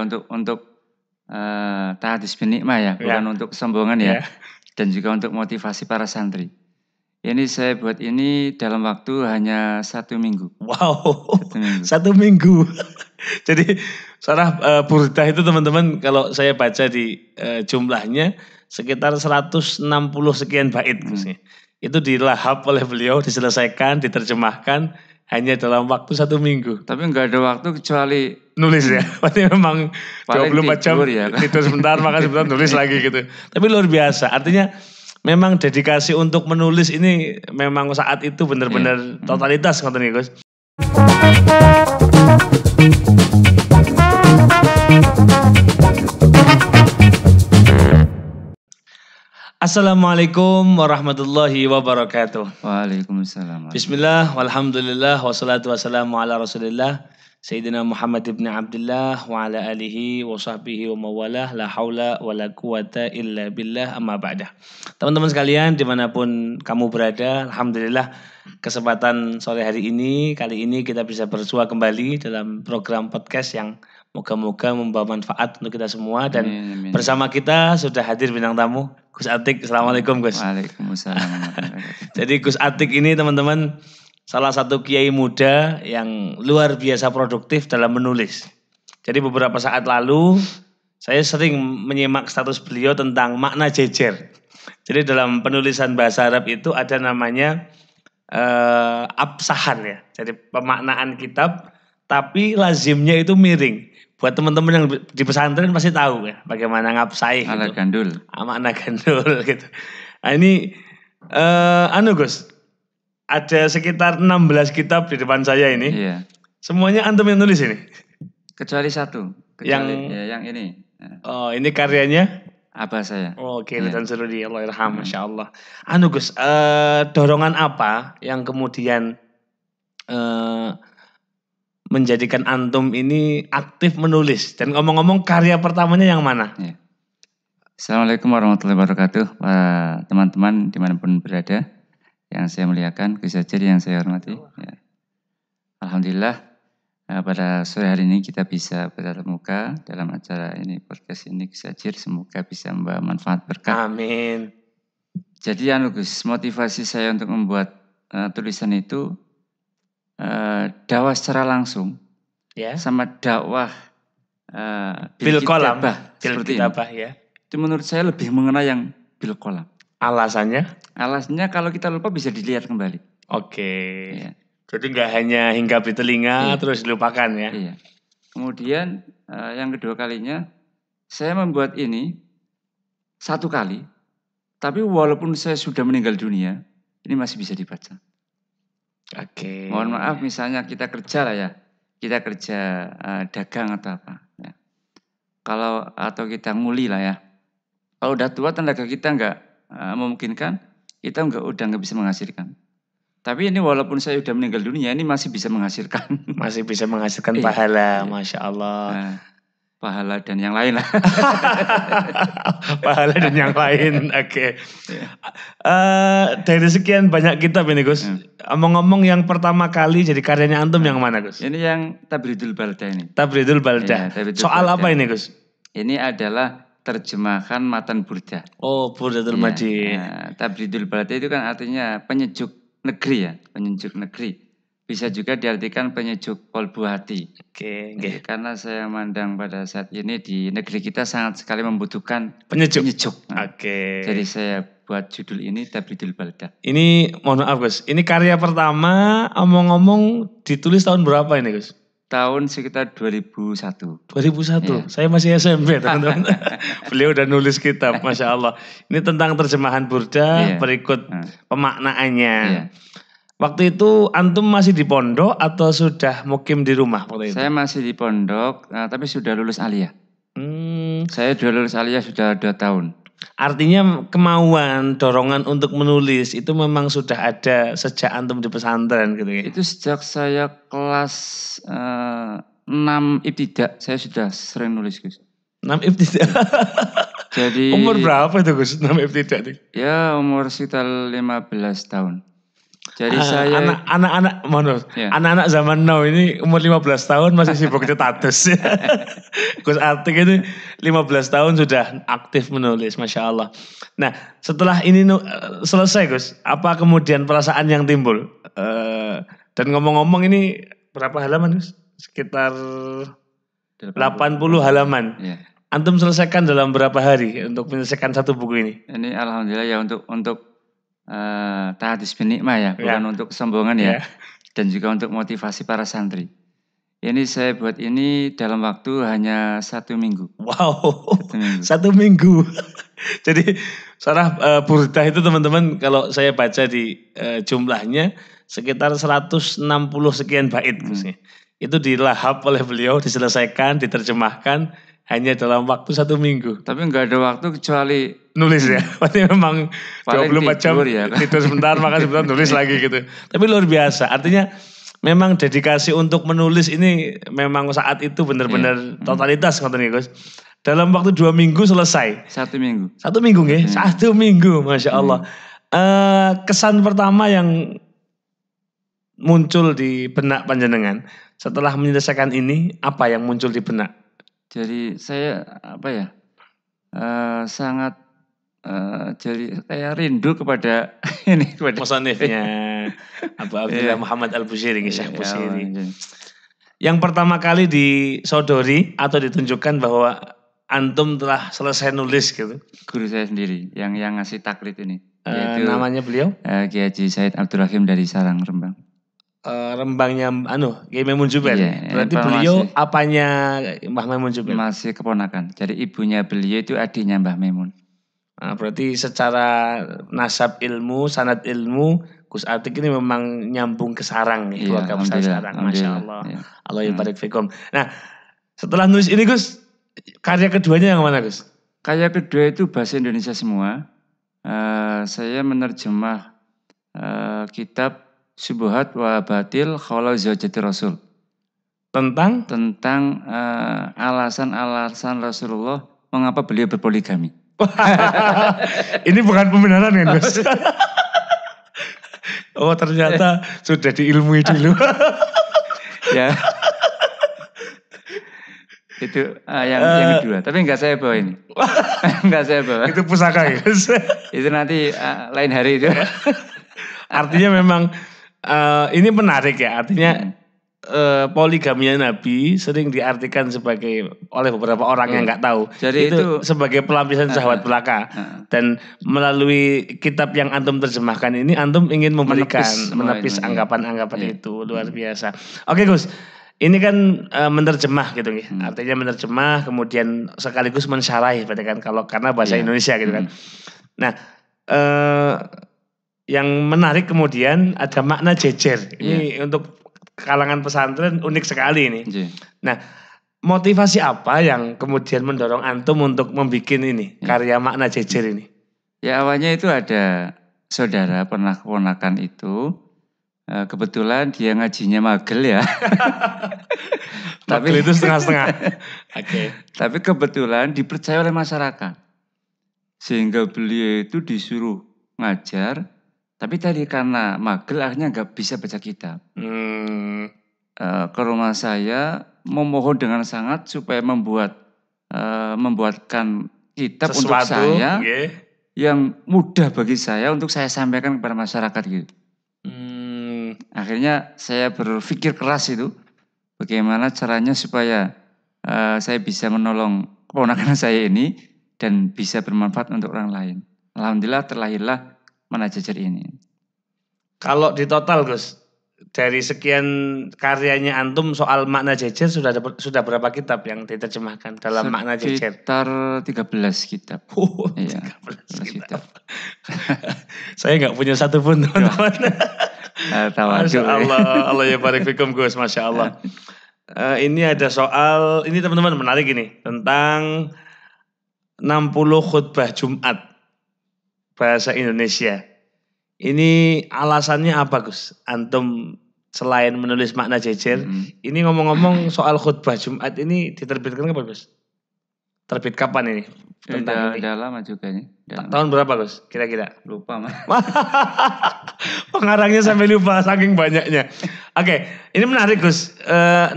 untuk tahdits bin nikmah ya, bukan untuk kesombongan ya. Dan juga untuk motivasi para santri. Ini saya buat ini dalam waktu hanya 1 minggu. Wow, 1 minggu. Jadi sarah burdah itu teman-teman kalau saya baca di jumlahnya sekitar 160 sekian bait. Itu dilahap oleh beliau, diselesaikan, diterjemahkan hanya dalam waktu 1 minggu. Tapi nggak ada waktu kecuali nulis ya. Berarti memang 24 jam ya. Tidur sebentar, makan sebentar, nulis lagi gitu. Tapi luar biasa. Artinya memang dedikasi untuk menulis ini memang saat itu benar-benar totalitas ngoten niku, Gus. Assalamualaikum warahmatullahi wabarakatuh. Waalaikumsalam. Bismillah, walhamdulillah, wassalatu wassalamu ala rasulillah Sayyidina Muhammad ibn Abdullah wa ala alihi wa sahbihi wa mawalah, la hawla wa la quwata illa billah, amma ba'dah. Teman-teman sekalian dimanapun kamu berada, alhamdulillah kesempatan sore hari ini, kali ini kita bisa bersua kembali dalam program podcast yang moga-moga membawa manfaat untuk kita semua. Dan amin. Bersama kita sudah hadir bintang tamu Gus Atik. Assalamualaikum Gus. Waalaikumsalam. Jadi Gus Atik ini teman-teman salah satu kiai muda yang luar biasa produktif dalam menulis. Jadi beberapa saat lalu saya sering menyimak status beliau tentang makna jejer. Jadi dalam penulisan bahasa Arab itu ada namanya absahan ya. Jadi pemaknaan kitab tapi lazimnya itu miring. Buat teman-teman yang di pesantren pasti tahu ya bagaimana ngapsai gitu. Makna gandul gitu. Nah ini Gus, ada sekitar 16 kitab di depan saya ini. Iya. Semuanya antum yang nulis ini? Kecuali satu. Yang ini. Oh, ini karyanya? Abah saya. Oh, oke. Dan Surudi, Allah irham, Masya Allah. Gus, dorongan apa yang kemudian menjadikan antum ini aktif menulis? Dan ngomong-ngomong karya pertamanya yang mana? Iya. Assalamualaikum warahmatullahi wabarakatuh. Teman-teman dimanapun berada. Yang saya muliakan, Gus Ajir yang saya hormati. Ya. Alhamdulillah pada sore hari ini kita bisa bertatap muka dalam acara ini, podcast ini, Gus Ajir. Semoga bisa membawa manfaat berkah. Amin. Jadi Gus, motivasi saya untuk membuat tulisan itu dakwah secara langsung, sama dakwah bil kolam, seperti ini. Ya. Itu menurut saya lebih mengena yang bil kolam. Alasannya? Alasannya kalau kita lupa bisa dilihat kembali. Oke. Ya. Jadi nggak hanya hinggap di telinga terus dilupakan ya. Iya. Kemudian yang kedua kalinya saya membuat ini 1 kali, tapi walaupun saya sudah meninggal dunia, ini masih bisa dibaca. Oke. Mohon maaf misalnya kita kerja lah ya, kita kerja dagang atau apa. Ya. Atau kita nguli lah ya. Kalau udah tua tenaga kita nggak memungkinkan, kita udah nggak bisa menghasilkan. Tapi ini walaupun saya sudah meninggal dunia, ini masih bisa menghasilkan. Masih bisa menghasilkan pahala, Masya Allah. Pahala dan yang lain lah. Pahala dan yang lain, oke. Dari sekian banyak kitab ini Gus, ngomong-ngomong yang pertama kali jadi karyanya antum yang mana Gus? Ini yang Tabridul Baldah ini. Tabridul Baldah. Soal apa ini Gus? Ini adalah terjemahan matan burdah. Oh, Burdatul Madin. Tabridul Baldah itu kan artinya penyejuk negeri ya, penyejuk negeri. Bisa juga diartikan penyejuk kolbu hati. Oke. Karena saya mandang pada saat ini di negeri kita sangat sekali membutuhkan penyejuk. Oke. Jadi saya buat judul ini Tabridul Baldah. Ini mohon maaf Gus, ini karya pertama omong-omong ditulis tahun berapa ini Gus? Tahun sekitar 2001. 2001, ya. Saya masih SMP teman-teman. Beliau udah nulis kitab, Masya Allah. Ini tentang terjemahan burdah, berikut pemaknaannya. Iya. Waktu itu antum masih di pondok atau sudah mukim di rumah waktu itu? Saya masih di pondok, tapi sudah lulus aliyah. Saya sudah lulus aliyah sudah 2 tahun. Artinya kemauan, dorongan untuk menulis itu memang sudah ada sejak antum di pesantren gitu ya? Itu sejak saya kelas 6 ibtidak, saya sudah sering nulis Gus. 6 ibtidak? Jadi umur berapa itu Gus, 6 ibtidak? Ya umur sekitar 15 tahun. Jadi saya anak-anak zaman now ini umur 15 tahun masih sibuk status. Gus Atik ini 15 tahun sudah aktif menulis, Masya Allah. Nah, setelah ini selesai Gus, apa kemudian perasaan yang timbul? Dan ngomong-ngomong ini berapa halaman Gus? Sekitar 80 halaman. Ya. Antum selesaikan dalam berapa hari untuk menyelesaikan satu buku ini? Ini alhamdulillah ya untuk tahdits bin nikmah ya, bukan untuk kesombongan ya. Dan juga untuk motivasi para santri. Ini saya buat ini dalam waktu hanya 1 minggu. Wow, 1 minggu. Jadi Syarah Burdah itu teman-teman kalau saya baca di jumlahnya sekitar 160 sekian bait. Itu dilahap oleh beliau, diselesaikan, diterjemahkan hanya dalam waktu 1 minggu. Tapi nggak ada waktu kecuali nulis ya. Berarti memang 24 jam ya, tidur sebentar, makan sebentar, nulis lagi gitu. Tapi luar biasa. Artinya memang dedikasi untuk menulis ini memang saat itu benar-benar totalitas ngoten Gus. Dalam waktu 2 minggu selesai. 1 minggu. 1 minggu nggih, 1 minggu, Masya Allah. Kesan pertama yang muncul di benak panjenengan setelah menyelesaikan ini, apa yang muncul di benak? Jadi saya sangat jadi kayak rindu kepada ini kepada musannifnya Abu Abdillah Muhammad Al-Busiri, Syekh Busiri. Yang pertama kali disodori atau ditunjukkan bahwa antum telah selesai nulis gitu. Guru saya sendiri yang ngasih taklid ini. Namanya beliau? Kiai Haji Said Abdul Rahim dari Sarang, Rembang. Rembangnya Kiai Maimun Zubair. Berarti beliau apanya Mbah Maimun Zubair? Masih keponakan. Jadi ibunya beliau itu adiknya Mbah Maimun. Nah, berarti secara nasab ilmu, sanad ilmu, Gus Atik ini memang nyambung ke sarang nih, keluarga besar Sarang. Masya Allah. Ya. Allah yabarik fikum. Nah, setelah nulis ini Gus, karya keduanya yang mana Gus? Karya kedua itu bahasa Indonesia semua. Saya menerjemah kitab Syubhat wa Batil Khaula Zawjati Rasul. Tentang alasan-alasan Rasulullah mengapa beliau berpoligami. Ini bukan pembenaran kan Gus? Oh ternyata sudah diilmui dulu. Ya. Itu yang kedua. Tapi enggak saya bawa ini. Enggak saya bawa. Itu pusaka Gus. Itu nanti lain hari itu. Artinya memang ini menarik ya. Artinya poligaminya Nabi sering diartikan oleh beberapa orang yang nggak tahu. Jadi itu sebagai pelampiasan syahwat belaka. Dan melalui kitab yang antum terjemahkan ini, antum ingin menepis anggapan-anggapan itu. Luar biasa. Oke Gus, ini kan menerjemah gitu nih. Artinya menerjemah, kemudian sekaligus mensyarahi, berarti kan karena bahasa Indonesia gitu kan. Nah, yang menarik kemudian ada makna jejer. Ini untuk kalangan pesantren unik sekali ini. Nah, motivasi apa yang kemudian mendorong antum untuk membuat ini karya makna jejer ini? Ya awalnya itu ada saudara pernah keponakan itu, kebetulan dia ngajinya magel ya. Magel itu setengah-setengah. Oke. Tapi kebetulan dipercaya oleh masyarakat, sehingga beliau itu disuruh ngajar. Tapi tadi karena magel akhirnya nggak bisa baca kitab. Ke rumah saya memohon dengan sangat supaya membuatkan kitab sesuatu untuk saya yang mudah bagi saya untuk saya sampaikan kepada masyarakat gitu. Akhirnya saya berpikir keras itu bagaimana caranya supaya saya bisa menolong keponakan saya ini dan bisa bermanfaat untuk orang lain. Alhamdulillah terlahirlah Makna Jejer ini. Kalau di total Gus, dari sekian karyanya antum soal makna jejer sudah berapa kitab yang diterjemahkan dalam makna jejer? Sekitar 13 kitab. Iya, 13 kitab. Saya nggak punya satu pun teman-teman. Masya Allah, Allah ya barik fikum Gus, Masya Allah. Ini ada soal, ini teman-teman menarik ini, tentang 60 khutbah Jumat bahasa Indonesia. Ini alasannya apa Gus? Antum selain menulis makna jejer, ini ngomong-ngomong soal khutbah Jumat ini diterbitkan kapan Gus? Terbit kapan ini? Tentang ini. Udah lama juga ini. Tahun berapa Gus? Kira-kira? Lupa mah. Pengarangnya sampai lupa saking banyaknya. Oke, ini menarik Gus. 60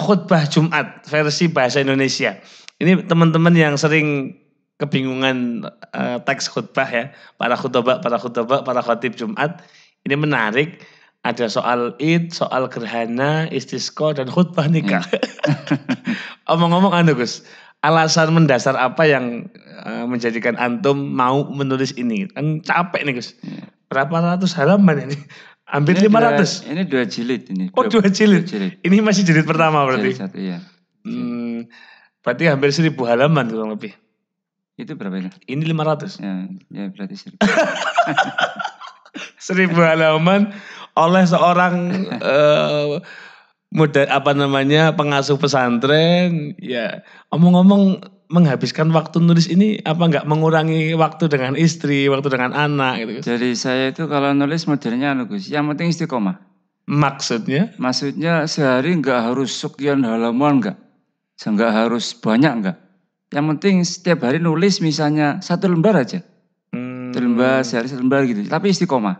khutbah Jumat versi bahasa Indonesia. Ini teman-teman yang sering kebingungan teks khutbah ya. Para khotib Jumat. Ini menarik. Ada soal Id, soal gerhana, istisqa, dan khutbah nikah. Omong-ngomong Gus, alasan mendasar apa yang menjadikan antum mau menulis ini? Kan capek nih Gus. Berapa ratus halaman ini? Hampir 500. Ini 2 jilid ini. Oh 2 jilid. Ini masih jilid pertama berarti? Jilid 1 iya. Berarti hampir 1000 halaman kurang lebih. Itu berapa ini? Ini 500. Ya berarti 1000. 1000 halaman oleh seorang pengasuh pesantren. Ya, omong-ngomong menghabiskan waktu nulis ini apa enggak mengurangi waktu dengan istri, waktu dengan anak gitu Gus? Jadi saya itu kalau nulis modelnya Gus, yang penting istiqomah. Maksudnya? Maksudnya sehari enggak harus sekian halaman enggak harus banyak enggak. Yang penting setiap hari nulis misalnya 1 lembar aja. 1 lembar, sehari 1 lembar gitu. Tapi istiqomah.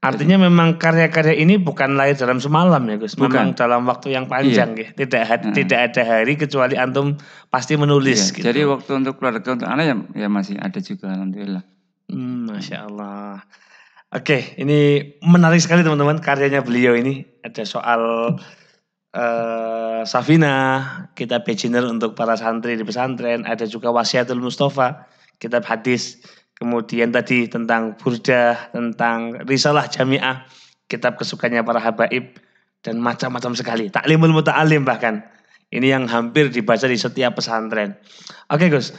Artinya memang karya-karya ini bukan lahir dalam semalam ya Gus. Memang dalam waktu yang panjang ya. Tidak ada hari kecuali antum pasti menulis gitu. Jadi waktu untuk keluarga, untuk anak ya masih ada juga alhamdulillah. Masya Allah. Oke, ini menarik sekali teman-teman karyanya beliau ini. Ada soal Safina, kitab beginner untuk para santri di pesantren. Ada juga Wasiatul Mustafa, kitab hadis. Kemudian tadi tentang Burdah, tentang Risalah Jami'ah, kitab kesukaannya para habaib, dan macam-macam sekali. Ta'limul Muta'alim bahkan. Ini yang hampir dibaca di setiap pesantren. Oke Gus,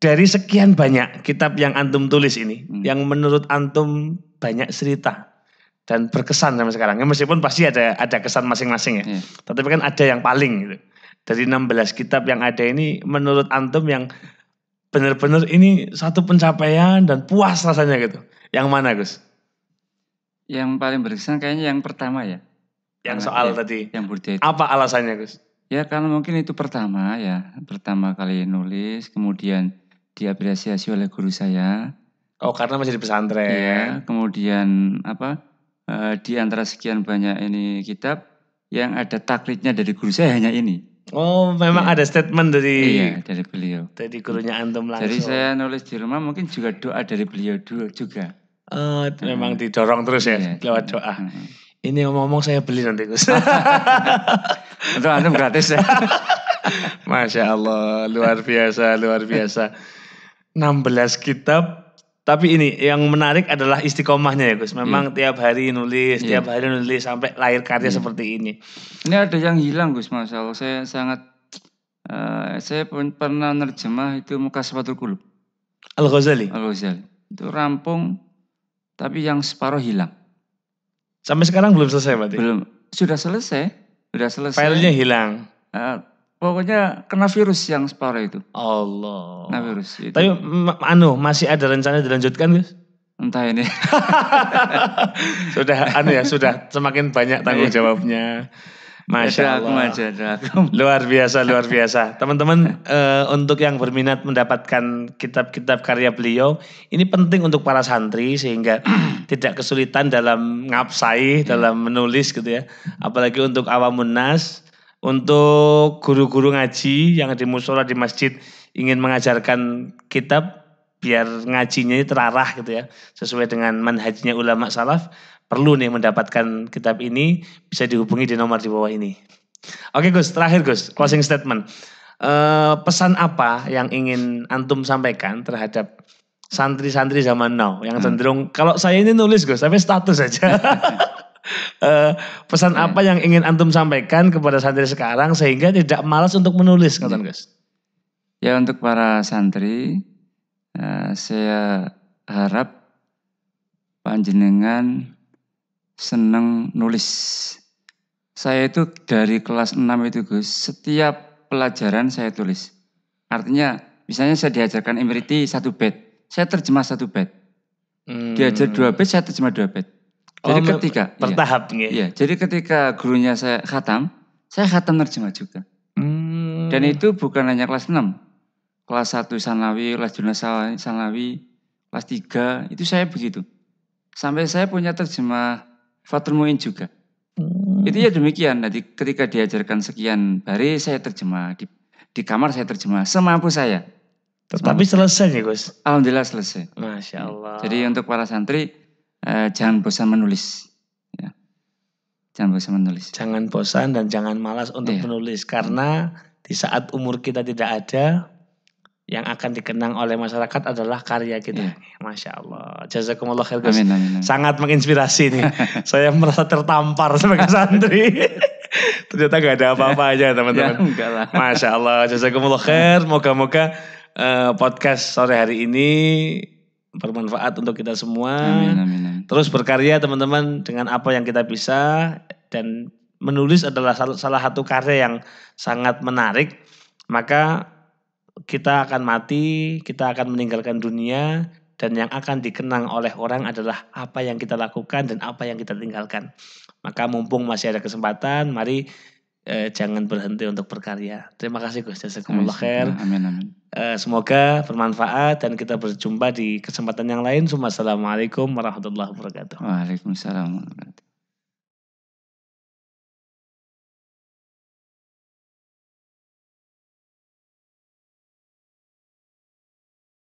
dari sekian banyak kitab yang antum tulis ini, yang menurut antum banyak cerita dan berkesan sampai sekarang. Ya, meskipun pasti ada kesan masing-masing ya. Tapi kan ada yang paling gitu. Dari 16 kitab yang ada ini, menurut antum yang benar-benar ini satu pencapaian dan puas rasanya gitu. Yang mana Gus? Yang paling berkesan kayaknya yang pertama ya. Yang soal tadi. Yang Burdah itu. Apa alasannya Gus? Ya karena mungkin itu pertama kali nulis, kemudian diapresiasi oleh guru saya. Oh karena masih di pesantren. Iya, kemudian di antara sekian banyak ini kitab yang ada taklidnya dari guru saya hanya ini. Oh, memang ada statement dari dari beliau. Dari gurunya antum langsung. Jadi saya nulis di rumah mungkin juga doa dari beliau juga. Memang didorong terus ya lewat doa. Ini ngomong-ngomong saya beli nanti Gus. Untuk antum gratis ya. Masya Allah, luar biasa. 16 kitab. Tapi ini yang menarik adalah istiqomahnya ya Gus. Memang tiap hari nulis, sampai lahir karya seperti ini. Ini ada yang hilang Gus, Masya Allah. Saya sangat, saya pun pernah nerjemah itu Mukashafatul Qulub. Al-Ghazali. Itu rampung, tapi yang separuh hilang. Sampai sekarang belum selesai berarti? Belum, sudah selesai. Filenya hilang. Pokoknya kena virus yang separuh itu. Allah. Kena virus itu. Tapi masih ada rencana dilanjutkan Gus? Entah ini. Sudah semakin banyak tanggung jawabnya. Masya Allah. Luar biasa. Teman-teman, untuk yang berminat mendapatkan kitab-kitab karya beliau, ini penting untuk para santri sehingga tidak kesulitan dalam ngapsai, dalam menulis gitu ya. Apalagi untuk awamun nas. Untuk guru-guru ngaji yang di mushola di masjid ingin mengajarkan kitab biar ngajinya terarah gitu ya, sesuai dengan manhajnya ulama salaf, perlu nih mendapatkan kitab ini, bisa dihubungi di nomor di bawah ini. Oke Gus, terakhir Gus, closing statement. Pesan apa yang ingin antum sampaikan terhadap santri-santri zaman now yang cenderung kalau saya ini nulis Gus, tapi status saja. Pesan apa yang ingin antum sampaikan kepada santri sekarang sehingga tidak malas untuk menulis, kata Gus? Ya untuk para santri, saya harap panjenengan senang nulis. Saya itu dari kelas 6 itu Gus, setiap pelajaran saya tulis. Artinya misalnya saya diajarkan Imriti 1 bait, saya terjemah 1 bait. Diajar 2 bait, saya terjemah 2 bait. Jadi ketika bertahap jadi ketika gurunya saya khatam nerjemah juga. Dan itu bukan hanya kelas 6. kelas 1 Sanawi, kelas Jurnal Sanawi, kelas 3 itu saya begitu. Sampai saya punya terjemah Fathul Muin juga. Itu ya demikian. Nanti ketika diajarkan sekian baris saya terjemah, di kamar saya terjemah semampu saya. Tetapi selesai ya Gus? Alhamdulillah selesai. Masya Allah. Jadi untuk para santri jangan bosan menulis. Ya. Jangan bosan menulis. Jangan bosan dan jangan malas untuk menulis. Karena di saat umur kita tidak ada, yang akan dikenang oleh masyarakat adalah karya kita. Masya Allah. Jazakumullah khair Gus. Amin, amin, amin. Sangat menginspirasi nih. Saya merasa tertampar sebagai santri. Ternyata gak ada apa-apanya teman-teman. Ya, enggak lah. Masya Allah. Jazakumullah khair. Moga-moga podcast sore hari ini bermanfaat untuk kita semua. Amin, amin, amin. Terus berkarya teman-teman dengan apa yang kita bisa. Dan menulis adalah salah satu karya yang sangat menarik. Maka kita akan mati, kita akan meninggalkan dunia, dan yang akan dikenang oleh orang adalah apa yang kita lakukan dan apa yang kita tinggalkan. Maka mumpung masih ada kesempatan, mari jangan berhenti untuk berkarya. Terima kasih Gus, jazakumullah khair. Amin, amin. Semoga bermanfaat dan kita berjumpa di kesempatan yang lain. Assalamualaikum warahmatullahi wabarakatuh. Waalaikumsalam warahmatullahi wabarakatuh.